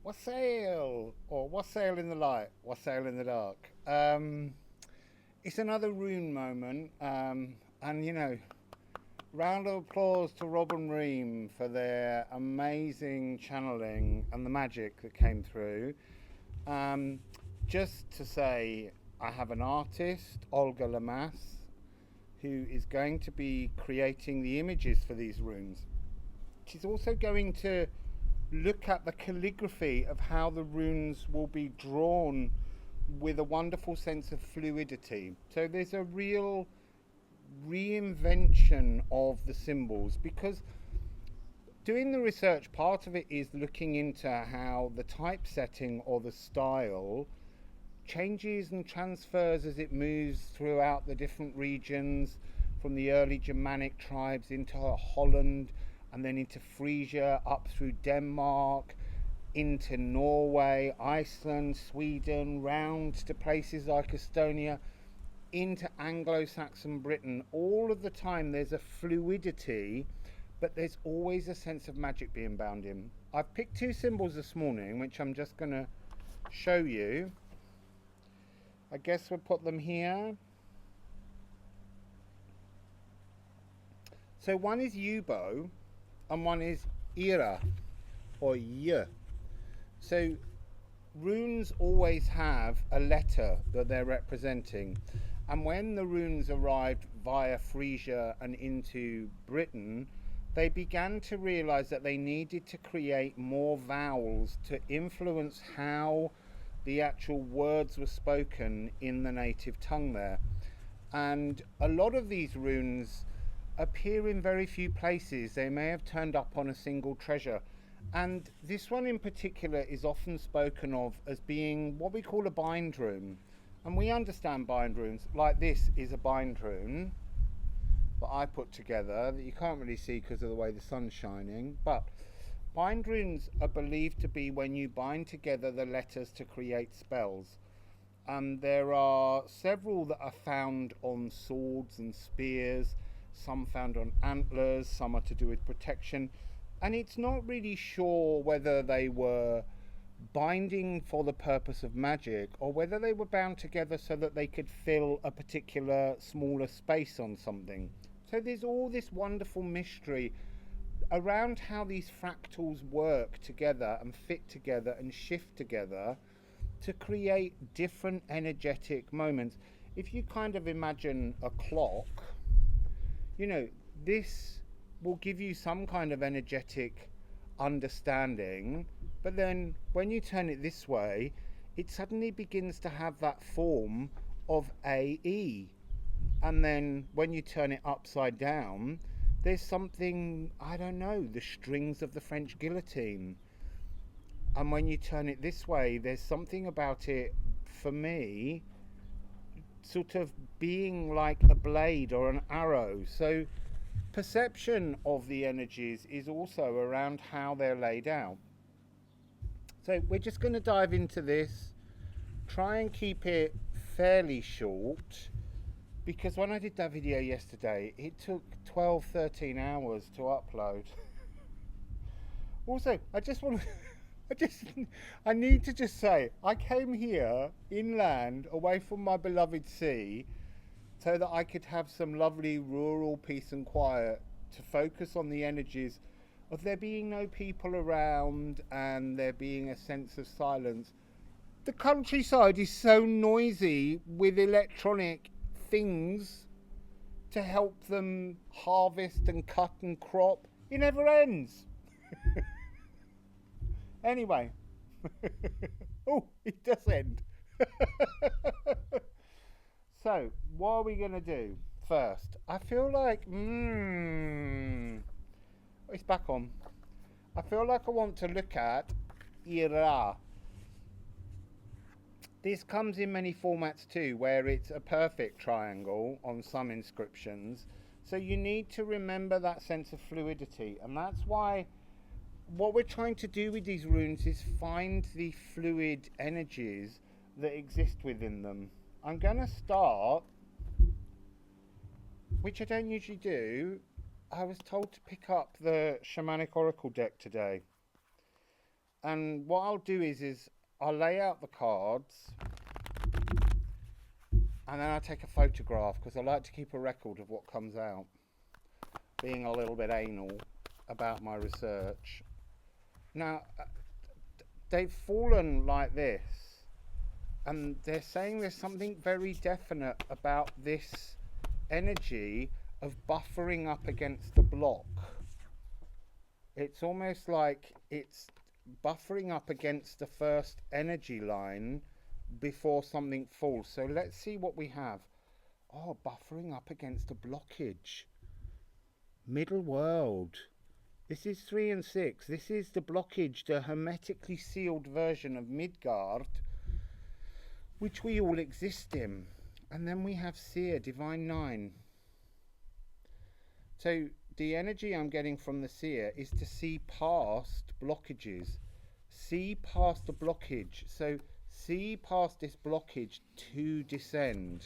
Wassail, or Wassail in the light, Wassail in the dark. It's another rune moment, and round of applause to Rob and Reem for their amazing channeling and the magic that came through. Just to say, I have an artist, Olga Lamas, who is going to be creating the images for these runes. She's also going to look at the calligraphy of how the runes will be drawn with a wonderful sense of fluidity. So there's a real reinvention of the symbols, because doing the research, part of it is looking into how the typesetting or the style changes and transfers as it moves throughout the different regions, from the early Germanic tribes into Holland, and then into Frisia, up through Denmark, into Norway, Iceland, Sweden, round to places like Estonia, into Anglo-Saxon Britain. All of the time there's a fluidity, but there's always a sense of magic being bound in. I've picked two symbols this morning, which I'm just going to show you. I guess we'll put them here. So one is Yubo and one is Ira, or Y. So runes always have a letter that they're representing, and when the runes arrived via Frisia and into Britain, they began to realize that they needed to create more vowels to influence how the actual words were spoken in the native tongue there. And a lot of these runes appear in very few places. They may have turned up on a single treasure, and this one in particular is often spoken of as being what we call a bind rune. And we understand bind runes, like this is a bind rune that I put together that you can't really see because of the way the sun's shining, but bind runes are believed to be when you bind together the letters to create spells. And there are several that are found on swords and spears, some found on antlers, some are to do with protection, and it's not really sure whether they were binding for the purpose of magic or whether they were bound together so that they could fill a particular smaller space on something. So there's all this wonderful mystery around how these fractals work together and fit together and shift together to create different energetic moments. If you kind of imagine a clock, this will give you some kind of energetic understanding, but then when you turn it this way, it suddenly begins to have that form of AE. And then when you turn it upside down, there's something, I don't know, the strings of the French guillotine. And when you turn it this way, there's something about it, for me, sort of being like a blade or an arrow. So perception of the energies is also around how they're laid out. So we're just going to dive into this, try and keep it fairly short, because when I did that video yesterday, it took 12-13 hours to upload. Also, I need to just say, I came here inland, away from my beloved sea, so that I could have some lovely rural peace and quiet to focus on the energies of there being no people around and there being a sense of silence. The countryside is so noisy with electronic things to help them harvest and cut and crop. It never ends. Anyway. Oh, it does end. So, what are we going to do first? I feel like, it's back on. I feel like I want to look at Ira. This comes in many formats too, where it's a perfect triangle on some inscriptions. So you need to remember that sense of fluidity, and that's why what we're trying to do with these runes is find the fluid energies that exist within them. I'm going to start, which I don't usually do. I was told to pick up the Shamanic Oracle deck today. And what I'll do is I'll lay out the cards, and then I'll take a photograph, because I like to keep a record of what comes out, being a little bit anal about my research. Now, they've fallen like this, and they're saying there's something very definite about this energy of buffering up against the block. It's almost like it's buffering up against the first energy line before something falls. So let's see what we have. Oh, buffering up against a blockage. Middle world. This is 3 and 6. This is the blockage, the hermetically sealed version of Midgard, which we all exist in. And then we have Seer, Divine 9. So the energy I'm getting from the Seer is to see past blockages. See past the blockage. So see past this blockage to descend.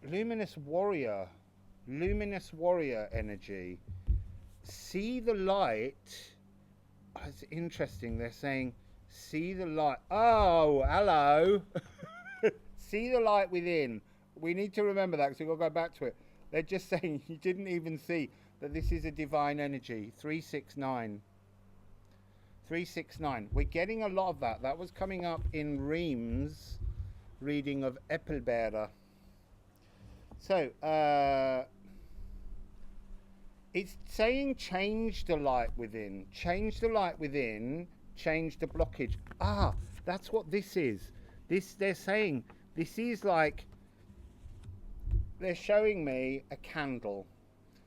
Luminous warrior energy. See the light. Oh, it's interesting. They're saying, see the light. Oh, hello. See the light within. We need to remember that, because we've got to go back to it. They're just saying you didn't even see that this is a divine energy. 369. 369. We're getting a lot of that. That was coming up in Ream's reading of Ætberstan. So, it's saying change the light within. Change the light within. Change the blockage. Ah, that's what this is. They're saying this is like, they're showing me a candle.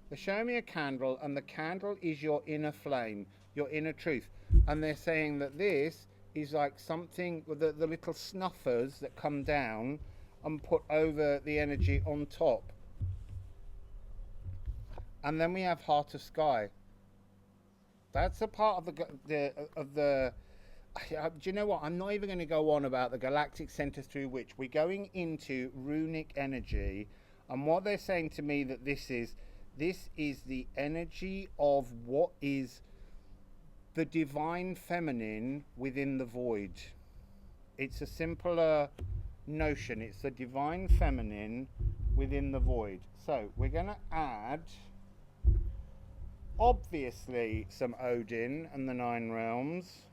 They're showing me a candle, and the candle is your inner flame, your inner truth. And they're saying that this is like something with the little snuffers that come down and put over the energy on top. And then we have Heart of Sky. That's a part of the do you know what? I'm not even going to go on about the galactic centers through which we're going into runic energy. And what they're saying to me that this is the energy of what is the divine feminine within the void. It's a simpler notion. It's the divine feminine within the void. So we're going to add, obviously, some Odin and the 9 realms.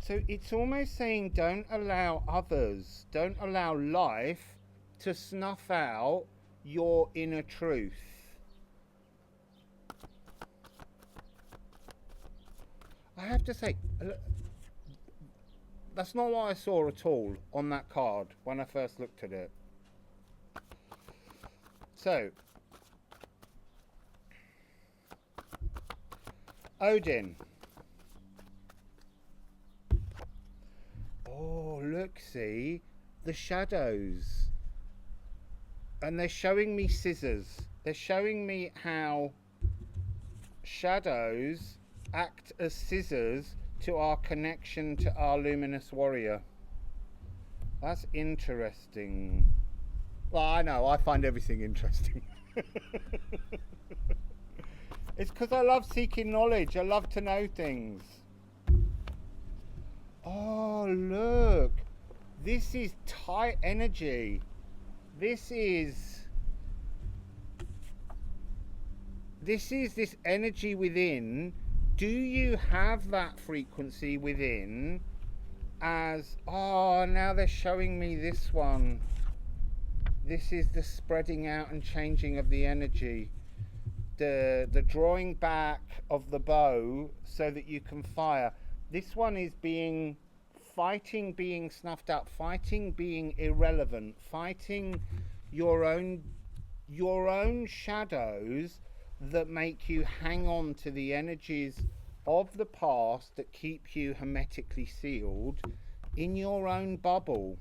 So it's almost saying don't allow others, don't allow life to snuff out your inner truth. I have to say, that's not what I saw at all on that card when I first looked at it. So, Odin. Oh, look, see, the shadows. And they're showing me scissors. They're showing me how shadows act as scissors to our connection to our luminous warrior. That's interesting. Well, I know, I find everything interesting. It's because I love seeking knowledge. I love to know things. Oh, look. This is tight energy. This is this energy within. Do you have that frequency within? As, oh, now they're showing me this one. This is the spreading out and changing of the energy. The drawing back of the bow so that you can fire. This one is fighting being snuffed out, fighting being irrelevant, fighting your own shadows that make you hang on to the energies of the past that keep you hermetically sealed in your own bubble,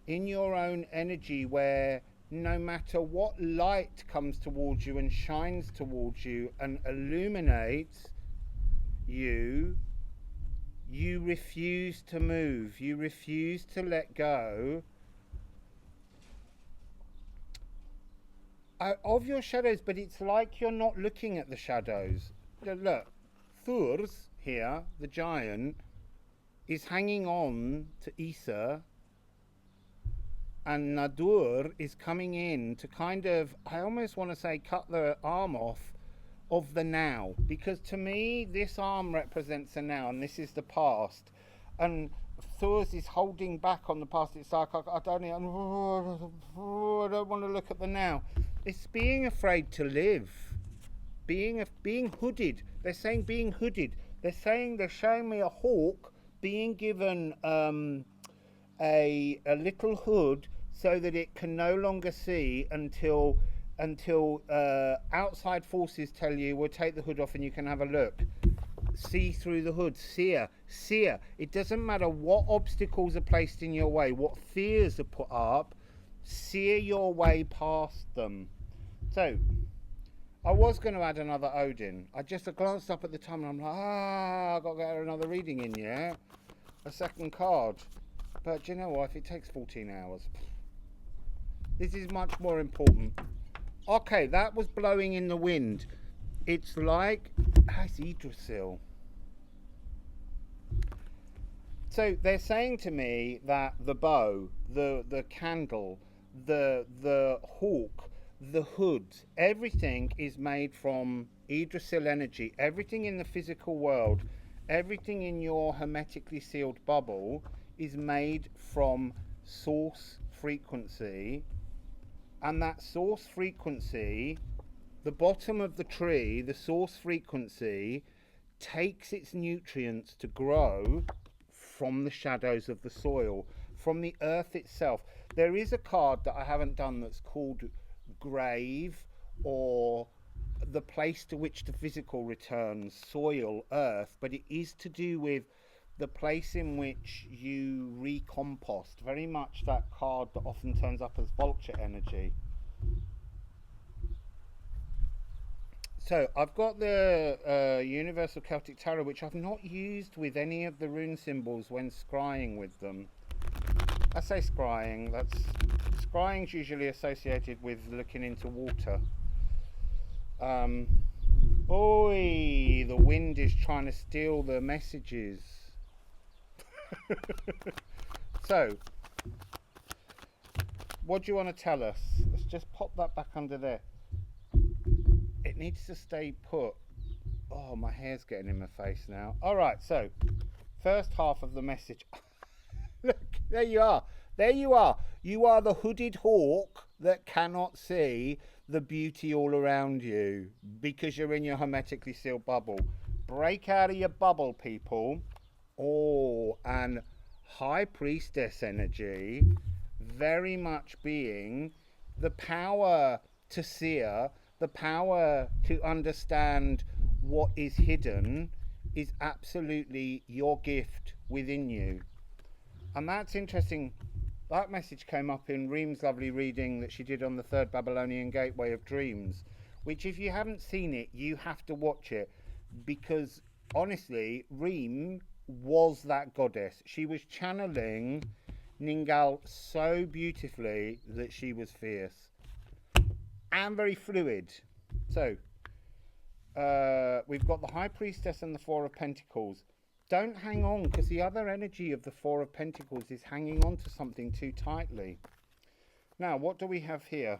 in your own energy, where no matter what light comes towards you and shines towards you and illuminates you, you refuse to move, you refuse to let go of your shadows, but it's like you're not looking at the shadows. Look, Thurs here, the giant, is hanging on to Issa, and Nadur is coming in to kind of, I almost want to say, cut the arm off of the now, because to me this arm represents the now and this is the past, and Thurs is holding back on the past. It's like, I don't want to look at the now. It's being afraid to live, being hooded. They're saying being hooded. They're showing me a hawk being given a little hood so that it can no longer see until outside forces tell you, we'll take the hood off and you can have a look. See through the hood. Seer. It doesn't matter what obstacles are placed in your way, what fears are put up, sear your way past them. So I was going to add another Odin. I glanced up at the time and I'm like, I've got to get another reading in, yeah? A second card. But do you know what? If it takes 14 hours, this is much more important. Okay, that was blowing in the wind. It's like, it's Yggdrasil. So they're saying to me that the bow, the candle, the hawk, the hood, everything is made from Yggdrasil energy. Everything in the physical world, everything in your hermetically sealed bubble is made from source frequency, and that source frequency, the bottom of the tree, the source frequency takes its nutrients to grow from the shadows of the soil, from the earth itself. There is a card that I haven't done that's called grave, or the place to which the physical returns, soil, earth, but it is to do with the place in which you recompost. Very much that card that often turns up as vulture energy. So I've got the Universal Celtic Tarot, which I've not used with any of the rune symbols when scrying with them. I say scrying, scrying's usually associated with looking into water. Oi, the wind is trying to steal the messages. So, what do you want to tell us? Let's just pop that back under there. It needs to stay put. Oh, my hair's getting in my face now. Alright, so, first half of the message. Look, there you are. There you are. You are the hooded hawk that cannot see the beauty all around you because you're in your hermetically sealed bubble. Break out of your bubble, people. Oh, and High Priestess energy, very much being the power to seer, the power to understand what is hidden is absolutely your gift within you. And that's interesting. That message came up in Reem's lovely reading that she did on the third Babylonian Gateway of Dreams, which if you haven't seen it, you have to watch it, because honestly, Reem was that goddess. She was channeling Ningal so beautifully that she was fierce and very fluid. So we've got the High Priestess and the Four of Pentacles. Don't hang on, because the other energy of the Four of Pentacles is hanging on to something too tightly. Now, what do we have here?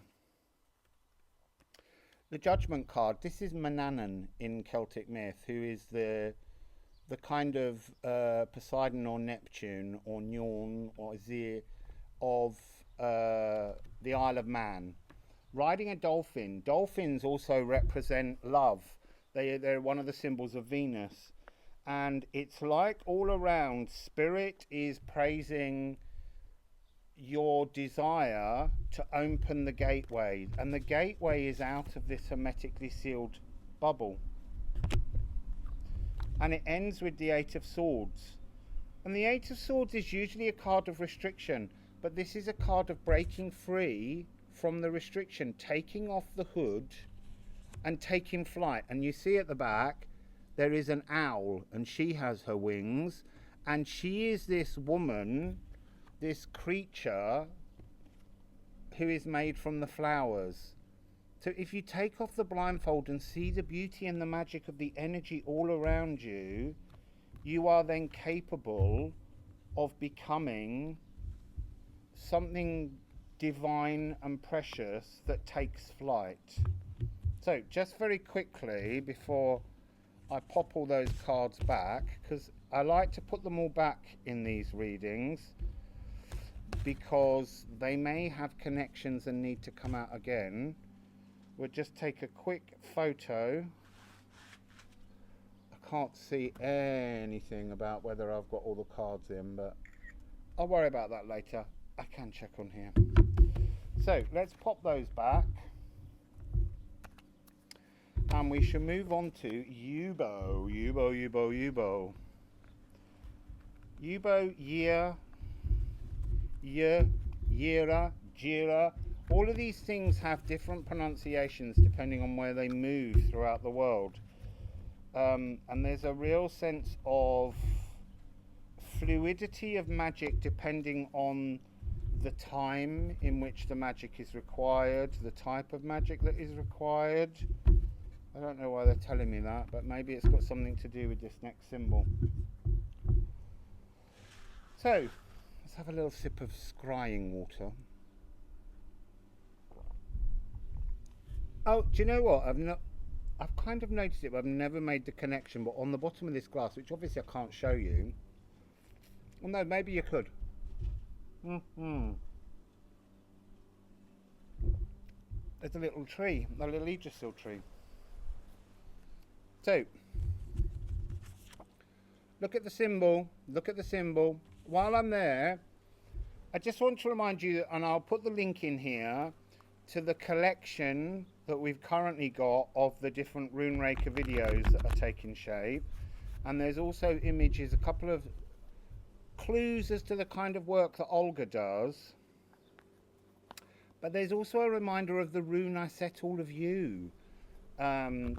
The Judgment card. This is Manannan in Celtic myth, who is the kind of Poseidon or Neptune or Njorn or Azir of the Isle of Man. Riding a dolphin. Dolphins also represent love. They're one of the symbols of Venus. And it's like all around, Spirit is praising your desire to open the gateway. And the gateway is out of this hermetically sealed bubble. And it ends with the Eight of Swords. And the Eight of Swords is usually a card of restriction. But this is a card of breaking free from the restriction. Taking off the hood and taking flight. And you see at the back, there is an owl, and she has her wings, and she is this woman, this creature who is made from the flowers. So if you take off the blindfold and see the beauty and the magic of the energy all around you, you are then capable of becoming something divine and precious that takes flight. So just very quickly before I pop all those cards back, because I like to put them all back in these readings because they may have connections and need to come out again. We'll just take a quick photo. I can't see anything about whether I've got all the cards in, but I'll worry about that later. I can check on here. So let's pop those back. And we shall move on to Yubo. Yubo, year, Yera, Jira. All of these things have different pronunciations depending on where they move throughout the world. And there's a real sense of fluidity of magic depending on the time in which the magic is required, the type of magic that is required. I don't know why they're telling me that, but maybe it's got something to do with this next symbol. So, let's have a little sip of scrying water. Oh, do you know what? I've kind of noticed it, but I've never made the connection. But on the bottom of this glass, which obviously I can't show you. Well, no, maybe you could. There's a little tree, a little Yggdrasil tree. So, look at the symbol. Look at the symbol. While I'm there, I just want to remind you, and I'll put the link in here, to the collection that we've currently got of the different Rune Raker videos that are taking shape. And there's also images, a couple of clues as to the kind of work that Olga does. But there's also a reminder of the rune I set all of you,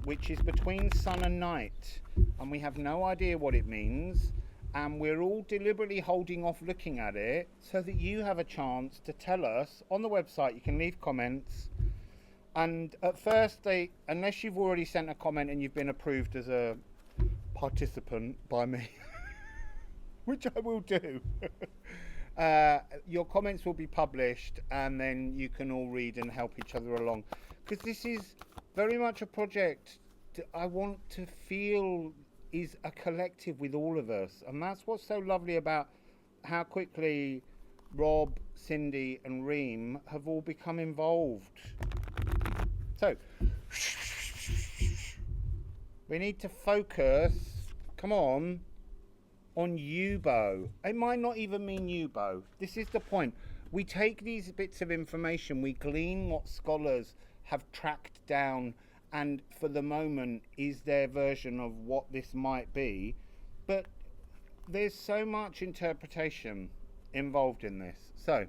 which is between sun and night. And we have no idea what it means. And we're all deliberately holding off looking at it so that you have a chance to tell us on the website. You can leave comments. And at first, unless you've already sent a comment and you've been approved as a participant by me, which I will do, your comments will be published and then you can all read and help each other along. Because this is very much a project that I want to feel is a collective with all of us. And that's what's so lovely about how quickly Rob, Cindy and Reem have all become involved. So, we need to focus, come on Yubo. It might not even mean Yubo. This is the point. We take these bits of information, we glean what scholars have tracked down and for the moment is their version of what this might be, but there's so much interpretation involved in this. So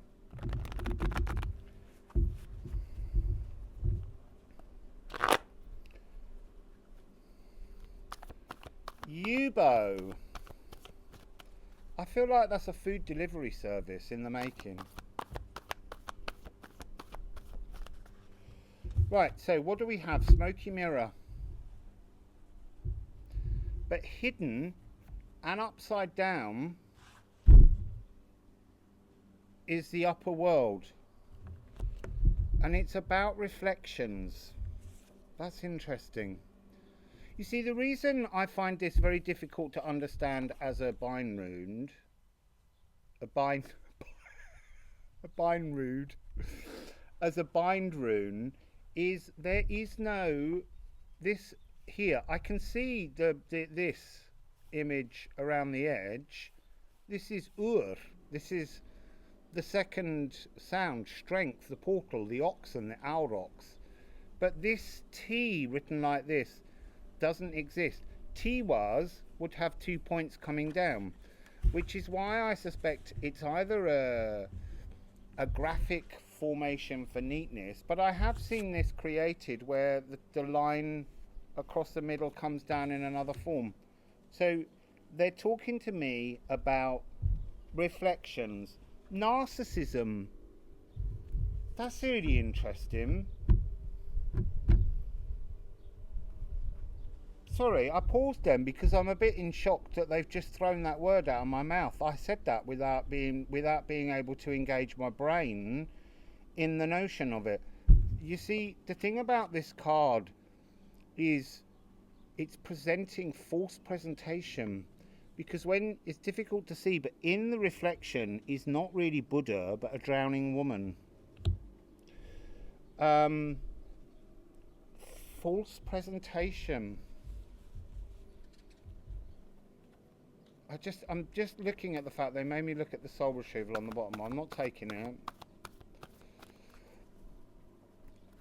Yubo, I feel like that's a food delivery service in the making. Right, so what do we have? Smoky mirror. But hidden and upside down is the upper world. And it's about reflections. That's interesting. You see, the reason I find this very difficult to understand as a bind rune, as a bind rune, is there is no, this here, I can see this image around the edge. This is this is the second sound, strength, the portal, the oxen, the aurochs. But this T written like this doesn't exist. Tiwas would have 2 points coming down, which is why I suspect it's either a graphic formation for neatness, but I have seen this created where the line across the middle comes down in another form. So they're talking to me about reflections, narcissism. That's really interesting. sorry, I paused then because I'm a bit in shock that they've just thrown that word out of my mouth. I said that without being able to engage my brain in the notion of it. You see, the thing about this card is it's presenting false presentation, because when it's difficult to see, but in the reflection is not really Buddha but a drowning woman. False presentation. I'm just looking at the fact they made me look at the soul retrieval on the bottom. I'm not taking it.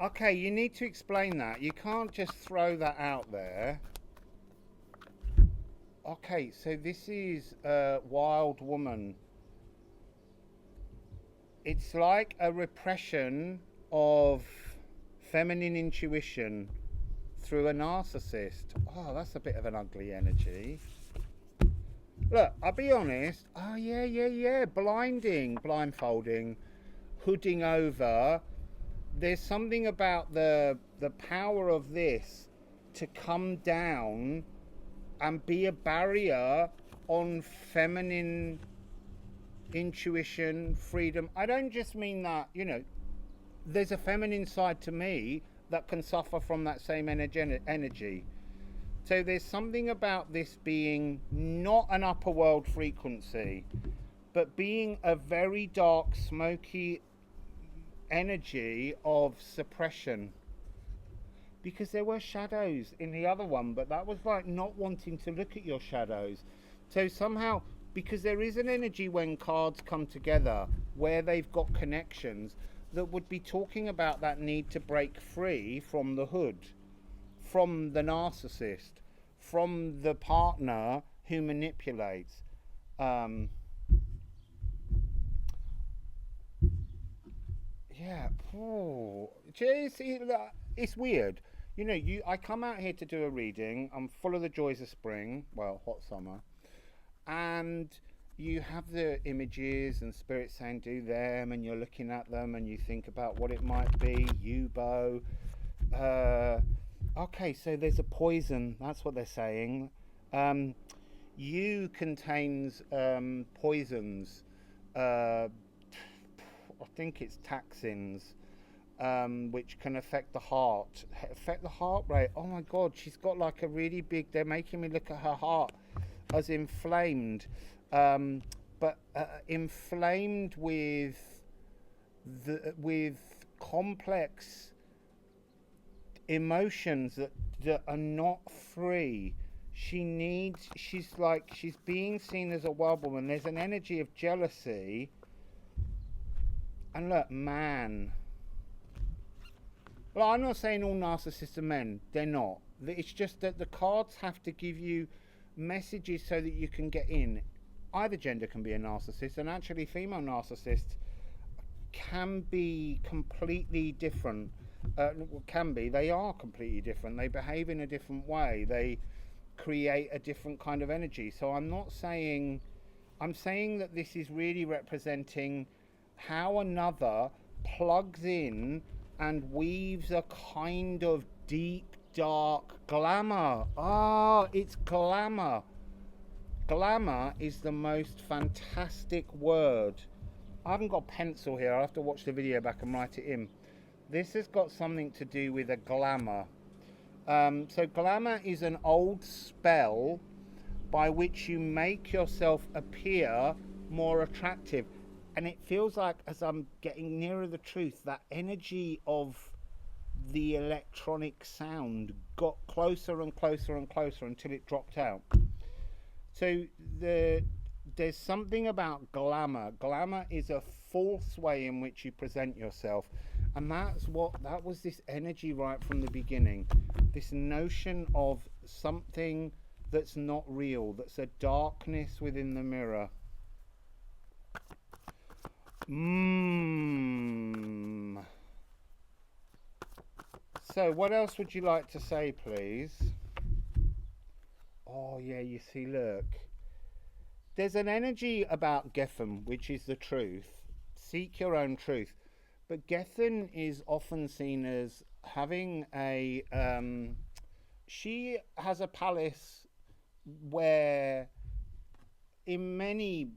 Okay, you need to explain that. You can't just throw that out there. Okay, so this is a wild woman. It's like a repression of feminine intuition through a narcissist. Oh, that's a bit of an ugly energy. Look, I'll be honest. Oh, yeah. Blinding, blindfolding, hooding over. There's something about the power of this to come down and be a barrier on feminine intuition, freedom. I don't just mean that, you know, there's a feminine side to me that can suffer from that same energy. So there's something about this being not an upper world frequency, but being a very dark, smoky energy of suppression. Because there were shadows in the other one, but that was like not wanting to look at your shadows. So somehow, because there is an energy when cards come together where they've got connections that would be talking about that need to break free from the hood, from the narcissist, from the partner who manipulates. Yeah, it's weird. You know, I come out here to do a reading. I'm full of the joys of spring, well, hot summer, and you have the images and spirits saying do them, and you're looking at them and you think about what it might be. Yubo. Okay, so there's a poison. That's what they're saying. U contains poisons. I think it's toxins, which can affect the heart rate. Oh my God, she's got like a really big. They're making me look at her heart as inflamed, but inflamed with complex emotions that are not free. She's being seen as a wild woman. There's an energy of jealousy. And look, man. Well, I'm not saying all narcissists are men. They're not. It's just that the cards have to give you messages so that you can get in. Either gender can be a narcissist, and actually female narcissists can be completely different. They are completely different. They behave in a different way. They create a different kind of energy. So I'm saying that this is really representing how another plugs in and weaves a kind of deep, dark glamour. It's glamour. Glamour is the most fantastic word. I haven't got a pencil here. I'll have to watch the video back and write it in. This has got something to do with a glamour. So glamour is an old spell by which you make yourself appear more attractive. And it feels like, as I'm getting nearer the truth, that energy of the electronic sound got closer and closer and closer until it dropped out. So there's something about glamour. Glamour is a false way in which you present yourself. And that was this energy right from the beginning. This notion of something that's not real, that's a darkness within the mirror. So what else would you like to say, please? Oh yeah, you see, look, there's an energy about Gethin, which is the truth. Seek your own truth. But Gethin is often seen as having a she has a palace where, in many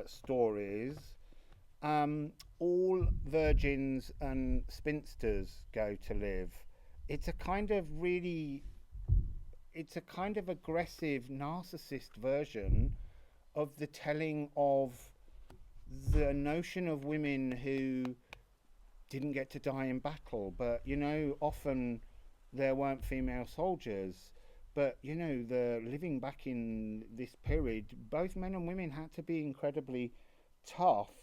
stories, all virgins and spinsters go to live. It's a kind of aggressive narcissist version of the telling of the notion of women who didn't get to die in battle, but often there weren't female soldiers. But the living back in this period, both men and women had to be incredibly tough,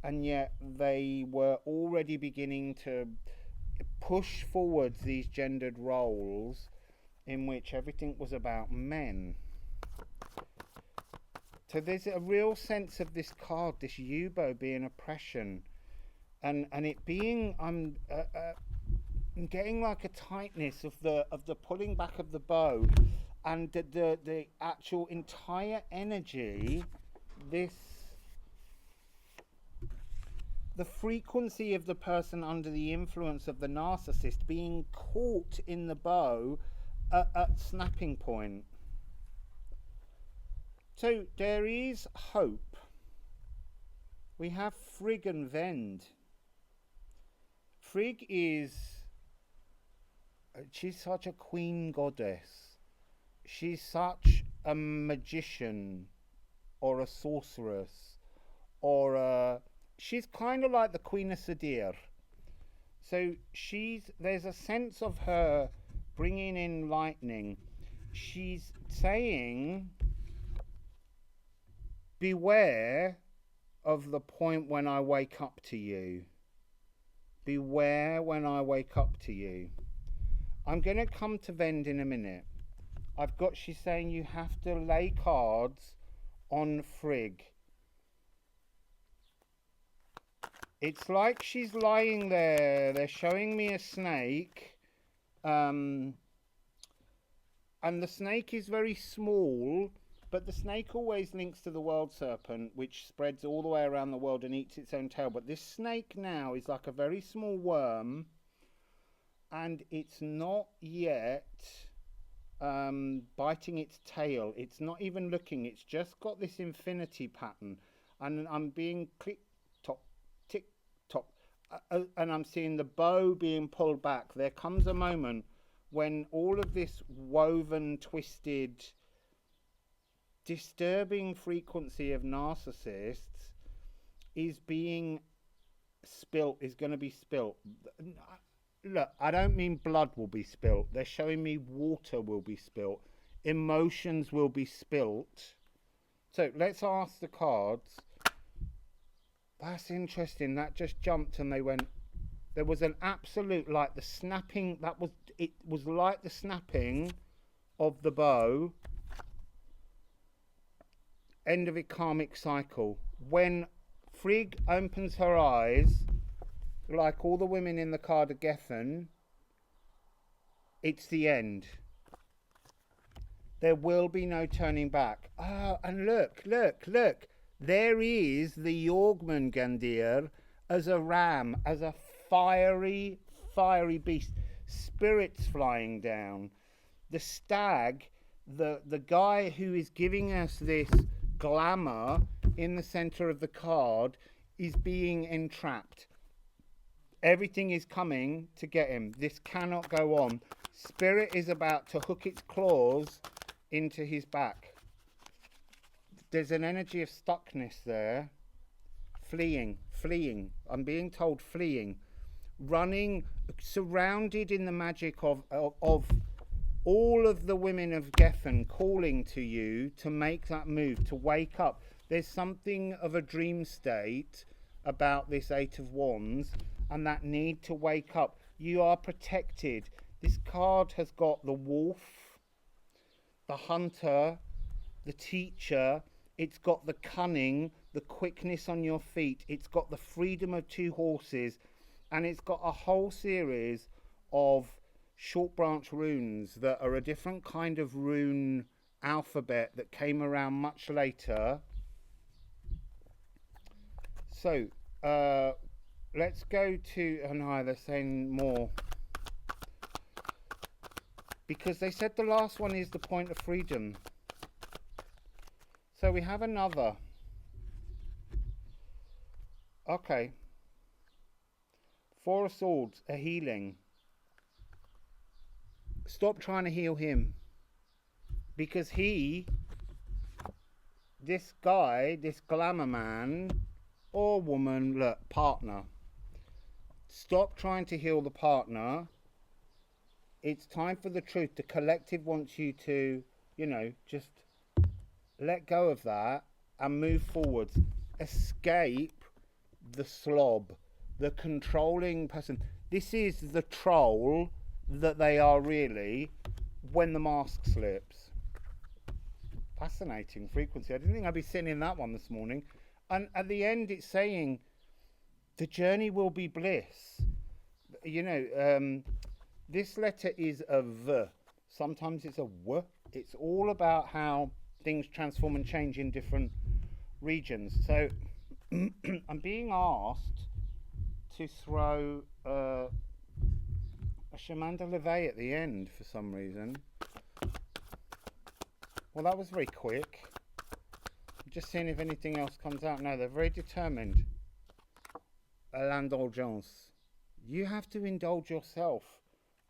and yet they were already beginning to push forwards these gendered roles in which everything was about men. So there's a real sense of this card, this Yubo, being oppression, and it being I'm getting like a tightness of the pulling back of the bow, and the actual entire energy, the frequency of the person under the influence of the narcissist being caught in the bow at snapping point. So there is hope. We have Frigg and Vend. Frigg she's such a queen goddess. She's such a magician or a sorceress, or she's kind of like the Queen of Sadir. So there's a sense of her bringing in lightning. She's saying, beware of the point when I wake up to you. Beware when I wake up to you. I'm going to come to Vend in a minute. She's saying you have to lay cards on Frigg. It's like she's lying there. They're showing me a snake. And the snake is very small, but the snake always links to the world serpent, which spreads all the way around the world and eats its own tail. But this snake now is like a very small worm, and it's not yet biting its tail. It's not even looking. It's just got this infinity pattern, and I'm being click tock tick tock, and I'm seeing the bow being pulled back. There comes a moment when all of this woven, twisted, disturbing frequency of narcissists is being spilt, is going to be spilt. Look, I don't mean blood will be spilt. They're showing me water will be spilt. Emotions will be spilt. So let's ask the cards. That's interesting. That just jumped and they went. There was an absolute, like the snapping. It was like the snapping of the bow. End of a karmic cycle. When Frigg opens her eyes, like all the women in the card of Gethen, it's the end. There will be no turning back. And look. There is the Jormungandr as a ram, as a fiery beast. Spirits flying down. The stag, the guy who is giving us this glamour in the center of the card, is being entrapped. Everything is coming to get him. This cannot go on. Spirit is about to hook its claws into his back. There's an energy of stuckness there. Fleeing. I'm being told fleeing. Running, surrounded in the magic of all of the women of Gethen calling to you to make that move, to wake up. There's something of a dream state about this Eight of Wands and that need to wake up. You are protected. This card has got the wolf, the hunter, the teacher. It's got the cunning, the quickness on your feet. It's got the freedom of two horses. And it's got a whole series of short branch runes that are a different kind of rune alphabet that came around much later. So, let's go to... Oh no, they're saying more. because they said the last one is the point of freedom. So we have another. Okay. Four of Swords, a healing. Stop trying to heal him. Because this guy, this glamour man or woman, look, partner. Stop trying to heal the partner. It's time for the truth. The collective wants you to, you know, just let go of that and move forwards. Escape the slob, the controlling person. This is the troll that they are really when the mask slips. Fascinating frequency. I didn't think I'd be sitting in that one this morning. And at the end it's saying the journey will be bliss. You know, this letter is a V. Sometimes it's a W. It's all about how things transform and change in different regions. So I'm being asked to throw a Shaman de Levée at the end for some reason. Well, that was very quick. I'm just seeing if anything else comes out. No, they're very determined. L'indulgence. You have to indulge yourself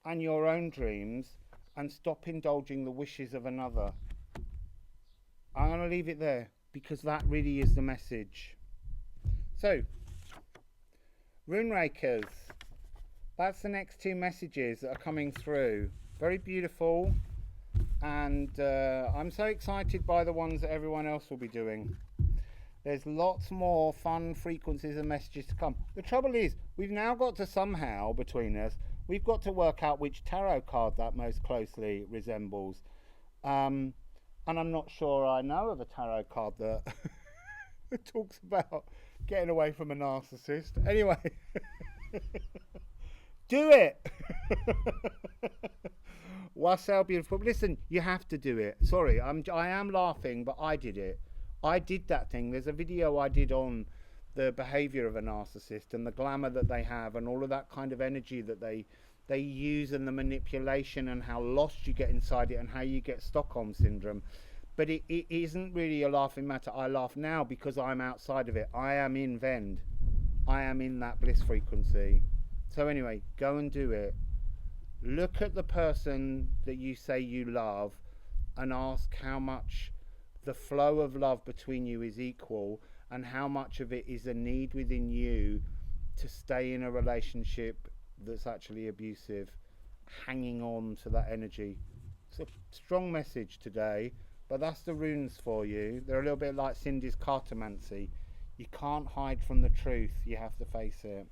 and your own dreams and stop indulging the wishes of another. I'm going to leave it there because that really is the message. So, Rune Rakers. That's the next two messages that are coming through. Very beautiful. And I'm so excited by the ones that everyone else will be doing. There's lots more fun frequencies and messages to come. The trouble is, we've now got to somehow, between us, we've got to work out which tarot card that most closely resembles. And I'm not sure I know of a tarot card that, that talks about getting away from a narcissist. Anyway, do it! Wassail Beautiful. Listen, you have to do it. Sorry, I am laughing, but I did it. I did that thing. There's a video I did on the behavior of a narcissist and the glamour that they have and all of that kind of energy that they use and the manipulation and how lost you get inside it and how you get Stockholm syndrome. But it isn't really a laughing matter. I laugh now because I'm outside of it. I am in Vend. I am in that bliss frequency. So anyway, go and do it. Look at the person that you say you love and ask how much the flow of love between you is equal and how much of it is a need within you to stay in a relationship that's actually abusive, hanging on to that energy. It's a strong message today, but that's the runes for you. They're a little bit like Cindy's cartomancy. You can't hide from the truth. You have to face it.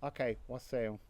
Okay, wassail.